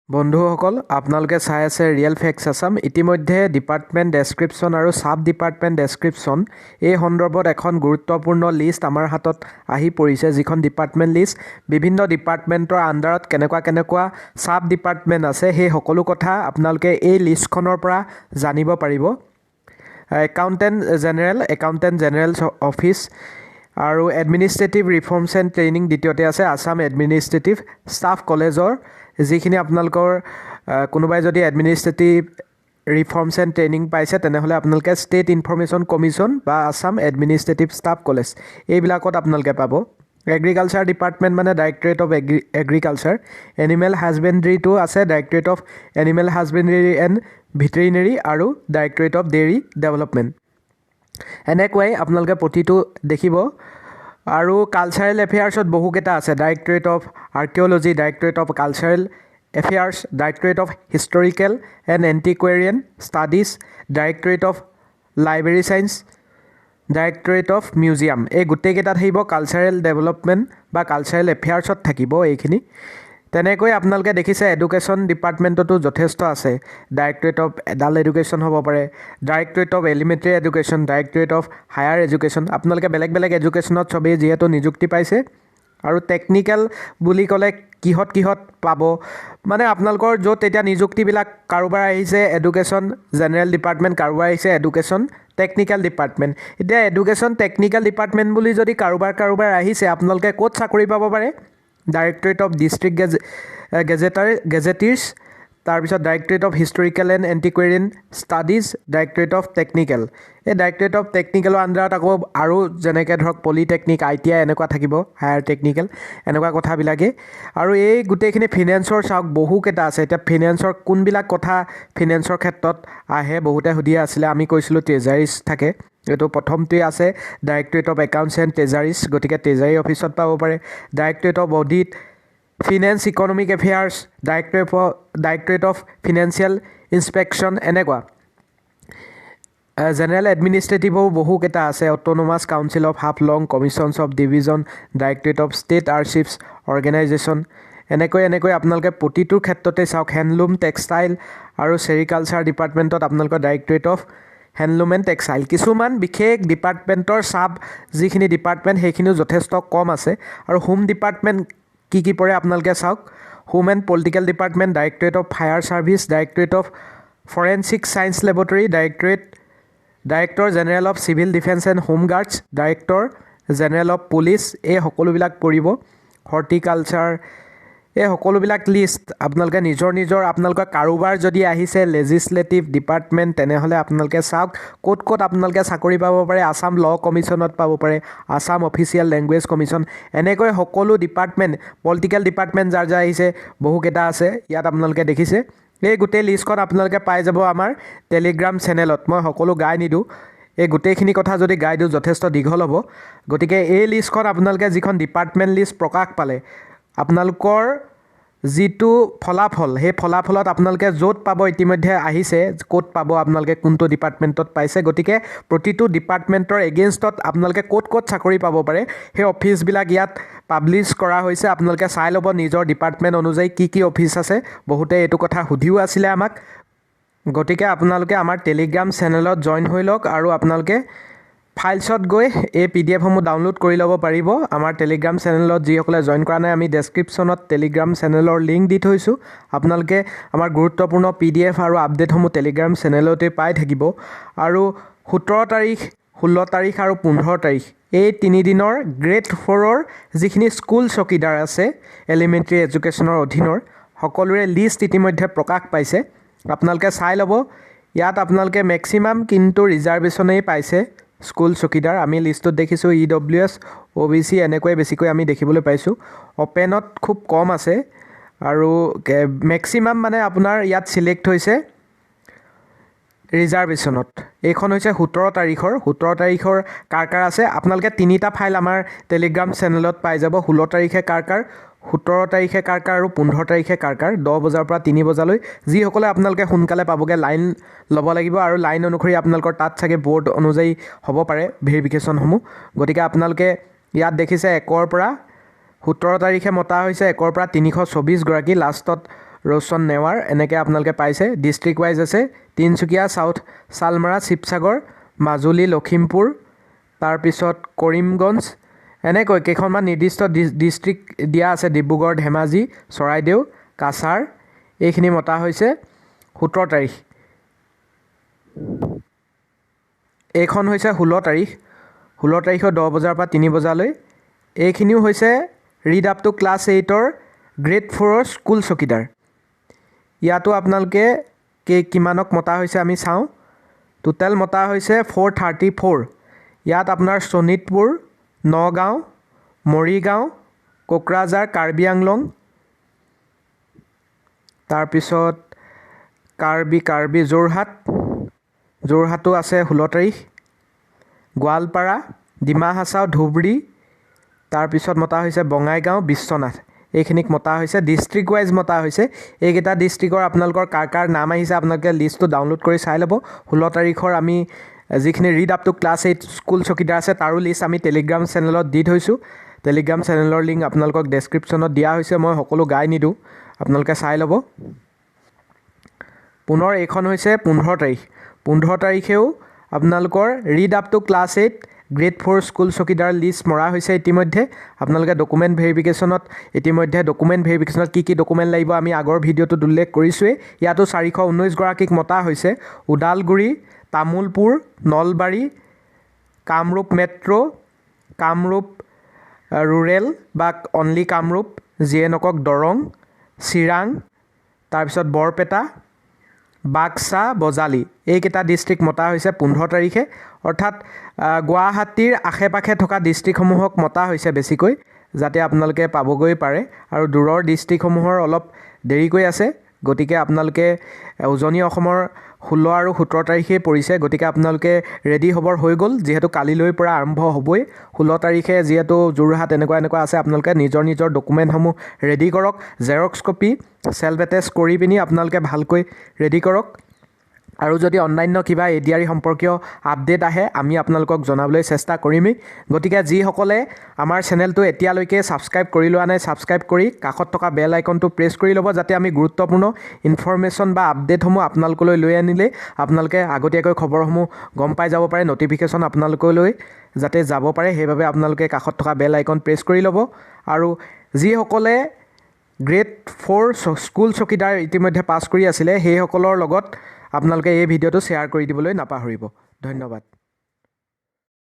বন্ধুসকল আপোনালোকে চাই আছে ৰিয়েল ফেক্টছ আছাম ইতিমধ্যে ডিপাৰ্টমেণ্ট ডেছক্ৰিপশ্যন আৰু সাব ডিপাৰ্টমেণ্ট ডেছক্ৰিপশ্যন এই সন্দৰ্ভত এখন গুৰুত্বপূৰ্ণ লিষ্ট আমাৰ হাতত আহি পৰিছে যিখন ডিপাৰ্টমেণ্ট লিষ্ট বিভিন্ন ডিপাৰ্টমেণ্টৰ আণ্ডাৰত কেনেকুৱা সাব ডিপাৰ্টমেণ্ট আছে সেই সকলো কথা আপোনালোকে এই লিষ্টখনৰ পৰা জানিব পাৰিব একাউণ্টেণ্ট জেনেৰেল অফিচ আৰু এডমিনিষ্ট্ৰেটিভ ৰিফৰ্মছ এণ্ড ট্ৰেইনিং দ্বিতীয়তে আছে আছাম এডমিনিষ্ট্ৰেটিভ ষ্টাফ কলেজৰ যিখিনি আপোনালোকৰ কোনোবাই যদি এডমিনিষ্ট্ৰেটিভ ৰিফৰ্মছ এণ্ড ট্ৰেইনিং পাইছে তেনেহ'লে আপোনালোকে ষ্টেট ইনফৰমেশ্যন কমিশ্যন বা আছাম এডমিনিষ্ট্ৰেটিভ ষ্টাফ কলেজ এইবিলাকত আপোনালোকে পাব এগ্ৰিকালচাৰ ডিপাৰ্টমেণ্ট মানে ডাইৰেক্টৰেট অফ এগ্ৰিকালচাৰ এনিমেল হাজবেণ্ডেৰীটো আছে directorate of animal husbandry and veterinary আৰু ডাইৰেক্টৰেট অফ ডেইৰী ডেভেলপমেণ্ট এনেকুৱাই আপোনালোকে প্ৰতিটো দেখিব আৰু কালচাৰেল এফেয়াৰ্ছত বহুকেইটা আছে directorate of archaeology directorate of cultural affairs directorate of historical and antiquarian studies directorate of library science directorate of museum এই গোটেইকেইটা থাকিব কালচাৰেল ডেভেলপমেণ্ট বা কালচাৰেল এফেয়াৰ্ছত থাকিব এইখিনি তেনেকৈ আপোনালোকে দেখিছে এডুকেশ্যন ডিপাৰ্টমেণ্টতো যথেষ্ট আছে ডাইৰেক্টৰেট অফ এডাল্ট এডুকেশ্যন হ'ব পাৰে directorate of elementary education directorate of higher education আপোনালোকে বেলেগ এডুকেশ্যনত চবেই যিহেতু নিযুক্তি পাইছে আৰু টেকনিকেল বুলি ক'লে কিহত পাব মানে আপোনালোকৰ য'ত এতিয়া নিযুক্তিবিলাক কাৰোবাৰ আহিছে এডুকেশ্যন জেনেৰেল ডিপাৰ্টমেণ্ট কাৰোবাৰ আহিছে এডুকেশ্যন টেকনিকেল ডিপাৰ্টমেণ্ট এতিয়া এডুকেশ্যন টেকনিকেল ডিপাৰ্টমেণ্ট বুলি যদি কাৰোবাৰ আহিছে আপোনালোকে ক'ত চাকৰি পাব পাৰে ডাইৰেক্টৰেট অফ ডিষ্ট্ৰিক্ট গেজেটিৰ্ছ তাৰপিছত directorate of historical and antiquarian studies directorate of technical এই ডাইৰেক্টৰেট অফ টেকনিকেলৰ আণ্ডাৰত আকৌ আৰু যেনেকৈ ধৰক পলিটেকনিক ITI এনেকুৱা থাকিব হায়াৰ টেকনিকেল এনেকুৱা কথাবিলাকেই আৰু এই গোটেইখিনি ফিনেন্সৰ চাওক বহুকেইটা আছে এতিয়া ফিনেন্সৰ কোনবিলাক কথা ফিনেন্সৰ ক্ষেত্ৰত আহে বহুতে সুধি আছিলে আমি কৈছিলোঁ ট্ৰেজাৰিজ থাকে এইটো প্ৰথমটোৱে আছে directorate of accounts and treasuries গতিকে ট্ৰেজাৰী অফিচত পাব পাৰে directorate of audit finance economic affairs directorate of financial inspection এনেকুৱা জেনেৰেল এডমিনিষ্ট্ৰেটিভো বহুকেইটা আছে autonomous council of Haflong commissions of division directorate of state archives organisation এনেকৈ আপোনালোকে প্ৰতিটোৰ ক্ষেত্ৰতে চাওক হেণ্ডলুম টেক্সটাইল আৰু চেৰিকালচাৰ ডিপাৰ্টমেণ্টত আপোনালোকৰ directorate of handloom and textile কিছুমান বিশেষ ডিপাৰ্টমেণ্টৰ চাব যিখিনি ডিপাৰ্টমেণ্ট সেইখিনিও যথেষ্ট কম আছে আৰু হোম ডিপাৰ্টমেণ্ট কি পৰে আপোনালোকে চাওক home and political department directorate of fire service directorate of forensic science laboratory director general of civil defence and home guards director general of police এই সকলোবিলাক পৰিব হৰ্টিকালচাৰ এই সকলোবিলাক লিষ্ট আপোনালোকে নিজৰ আপোনালোকৰ কাৰোবাৰ যদি আহিছে লেজিছলেটিভ ডিপাৰ্টমেণ্ট তেনেহ'লে আপোনালোকে চাওক ক'ত আপোনালোকে চাকৰি পাব পাৰে আছাম ল কমিশ্যনত পাব পাৰে আছাম অফিচিয়েল লেংগুৱেজ কমিশ্যন এনেকৈ সকলো ডিপাৰ্টমেণ্ট পলিটিকেল ডিপাৰ্টমেণ্ট যাৰ আহিছে বহুকেইটা আছে ইয়াত আপোনালোকে দেখিছে এই গোটেই লিষ্টখন আপোনালোকে পাই যাব আমাৰ টেলিগ্ৰাম চেনেলত মই সকলো গাই নিদিওঁ এই গোটেইখিনি কথা যদি গাই দিওঁ যথেষ্ট দীঘল হ'ব গতিকে এই লিষ্টখন আপোনালোকে যিখন ডিপাৰ্টমেণ্ট লিষ্ট প্ৰকাশ পালে আপোনালোকৰ যিটো ফলাফল সেই ফলাফলত আপোনালোকে য'ত পাব ইতিমধ্যে আহিছে ক'ত পাব আপোনালোকে কোনটো ডিপাৰ্টমেণ্টত পাইছে গতিকে প্ৰতিটো ডিপাৰ্টমেণ্টৰ এগেইনষ্টত আপোনালোকে ক'ত চাকৰি পাব পাৰে সেই অফিচবিলাক ইয়াত পাব্লিছ কৰা হৈছে আপোনালোকে চাই ল'ব নিজৰ ডিপাৰ্টমেণ্ট অনুযায়ী কি অফিচ আছে বহুতে এইটো কথা সুধিও আছিলে আমাক গতিকে আপোনালোকে আমাৰ টেলিগ্ৰাম চেনেলত জইন হৈ লওক আৰু আপোনালোকে ফাইলছত গৈ এই PDF-সমূহ ডাউনলোড কৰি ল'ব পাৰিব আমাৰ টেলিগ্ৰাম চেনেলত যিসকলে জইন কৰা নাই আমি ডেছক্ৰিপশ্যনত টেলিগ্ৰাম চেনেলৰ লিংক দি থৈছোঁ আপোনালোকে আমাৰ গুৰুত্বপূৰ্ণ PDF আৰু আপডেটসমূহ টেলিগ্ৰাম চেনেলতে পাই থাকিব আৰু 17 তাৰিখ 16 তাৰিখ আৰু 15 তাৰিখ এই 3 দিনৰ গ্ৰেড 4ৰ যিখিনি স্কুল চকীদাৰ আছে এলিমেণ্টাৰী এডুকেশ্যনৰ অধীনৰ সকলোৰে লিষ্ট ইতিমধ্যে প্ৰকাশ পাইছে আপোনালোকে চাই ল'ব ইয়াত আপোনালোকে মেক্সিমাম কিন্তু ৰিজাৰ্ভেশ্যনেই পাইছে স্কুল চকীদাৰ আমি লিষ্টত দেখিছোঁ EWS OBC এনেকৈ বেছিকৈ আমি দেখিবলৈ পাইছোঁ অপেনত খুব কম আছে আৰু মেক্সিমাম মানে আপোনাৰ ইয়াত চিলেক্ট হৈছে ৰিজাৰ্ভেশ্যনত এইখন হৈছে 17 তাৰিখৰ কাৰ আছে আপোনালোকে তিনিটা ফাইল আমাৰ টেলিগ্ৰাম চেনেলত পাই যাব 16 তাৰিখে কাৰ 17 তাৰিখে কাৰ আৰু 15 তাৰিখে কাৰ 10 বজাৰ পৰা 3 বজালৈ যিসকলে আপোনালোকে সোনকালে পাবগৈ লাইন ল'ব লাগিব আৰু লাইন অনুসৰি আপোনালোকৰ তাত চাগে বৰ্ড অনুযায়ী হ'ব পাৰে ভেৰিফিকেশ্যনসমূহ গতিকে আপোনালোকে ইয়াত দেখিছে 1 পৰা 17 তাৰিখে মতা হৈছে 1 পৰা 324 গৰাকী লাষ্টত ৰৌচন নেৱাৰ এনেকৈ আপোনালোকে পাইছে। ডিষ্ট্ৰিক্ট ৱাইজ আছে তিনিচুকীয়া, চাউথ শালমাৰা, শিৱসাগৰ, মাজুলী, লখিমপুৰ, তাৰপিছত কৰিমগঞ্জ, এনেকৈ কেইখনমান নিৰ্দিষ্ট ডিষ্ট্ৰিক্ট দিয়া আছে। ডিব্ৰুগড়, ধেমাজি, চৰাইদেউ, কাছাৰ এইখিনি মতা হৈছে 17 তাৰিখ। এইখন হৈছে 16 তাৰিখ। 16 তাৰিখৰ 10 বজাৰ পৰা 3 বজালৈ। এইখিনিও হৈছে ৰিড আপ টু ক্লাছ 8ৰ গ্ৰেড 4ৰ স্কুল চকীদাৰ। ইয়াতো আপোনালোকে কিমানক মতা হৈছে আমি চাওঁ। টোটেল মতা হৈছে 434। ইয়াত আপোনাৰ শোণিতপুৰ, নগাঁও, মৰিগাঁও, কোকৰাঝাৰ, কাৰ্বি আংলং, তাৰপিছত কাৰ্বি যোৰহাটো আছে 16 তাৰিখ। গোৱালপাৰা, ডিমা হাছাও, ধুবুৰী, তাৰপিছত মতা হৈছে বঙাইগাঁও, বিশ্বনাথ। এইখিনিক মতা হৈছে। ডিষ্ট্ৰিক্ট ৱাইজ মতা হৈছে। এইকেইটা ডিষ্ট্ৰিক্টৰ আপোনালোকৰ কাৰ নাম আহিছে আপোনালোকে লিষ্টটো ডাউনলোড কৰি চাই ল'ব। 16 তাৰিখৰ আমি যিখিনি read up to class 8 school চকীদাৰ আছে তাৰো লিষ্ট আমি টেলিগ্ৰাম চেনেলত দি থৈছোঁ। টেলিগ্ৰাম চেনেলৰ লিংক আপোনালোকক ডেছক্ৰিপশ্যনত দিয়া হৈছে। মই সকলো গাই নিদিওঁ, আপোনালোকে চাই ল'ব। পুনৰ এইখন হৈছে 15 তাৰিখ। 15 তাৰিখেও আপোনালোকৰ read up to class 8 grade 4 school চকীদাৰ লিষ্ট মৰা হৈছে ইতিমধ্যে। আপোনালোকে ডকুমেণ্ট ভেৰিফিকেশ্যনত কি ডকুমেণ্ট লাগিব আমি আগৰ ভিডিঅ'টোত উল্লেখ কৰিছোঁৱেই। ইয়াতো 419 গৰাকীক মতা হৈছে। ওদালগুৰি, তামোলপুৰ, নলবাৰী, কামৰূপ মেট্ৰ', কামৰূপ ৰুৰেল বা অনলি কামৰূপ, যিয়ে নকওক দৰং, চিৰাং, তাৰপিছত বৰপেটা, বাক্সা, বজালী এইকেইটা ডিষ্ট্ৰিক্ট মতা হৈছে 15 তাৰিখে। অৰ্থাৎ গুৱাহাটীৰ আশে পাশে থকা ডিষ্ট্ৰিক্টসমূহক মতা হৈছে বেছিকৈ, যাতে আপোনালোকে পাবগৈ পাৰে। আৰু দূৰৰ ডিষ্ট্ৰিক্টসমূহৰ অলপ দেৰিকৈ আছে। গতিকে আপোনালোকে উজনি অসমৰ 16 আৰু 17 তাৰিখেই পৰিছে। গতিকে আপোনালোকে ৰেডি হ'বৰ হৈ গ'ল, যিহেতু কালিলৈৰ পৰা আৰম্ভ হ'বই। 16 তাৰিখে যিহেতু যোৰহাট এনেকুৱা আছে, আপোনালোকে নিজৰ ডকুমেণ্টসমূহ ৰেডি কৰক। জেৰক্স কপি চেল্ফ এটেষ্ট কৰি পিনি আপোনালোকে ভালকৈ ৰেডি কৰক। আৰু যদি অন্যান্য কিবা এডিআৰই সম্পৰ্কীয় আপডেট আহে আমি আপোনালোকক জনাবলৈ চেষ্টা কৰিমেই। গতিকে যিসকলে আমাৰ চেনেলটো এতিয়ালৈকে ছাবস্ক্ৰাইব কৰি লোৱা নাই, ছাবস্ক্ৰাইব কৰি কাষত থকা বেল আইকনটো প্ৰেছ কৰি ল'ব, যাতে আমি গুৰুত্বপূৰ্ণ ইনফৰমেশ্যন বা আপডেটসমূহ আপোনালোকলৈ লৈ আনিলে আপোনালোকে আগতীয়াকৈ খবৰসমূহ গম পাই যাব পাৰে। নটিফিকেশ্যন আপোনালোকলৈ যাতে যাব পাৰে, সেইবাবে আপোনালোকে কাষত থকা বেল আইকন প্ৰেছ কৰি ল'ব। আৰু যিসকলে গ্ৰেড 4 স্কুল চকীদাৰ ইতিমধ্যে পাছ কৰি আছিলে সেইসকলৰ লগত আপোনালোকে এই ভিডিঅ'টো শ্বেয়াৰ কৰি দিবলৈ নাপাহৰিব। ধন্যবাদ।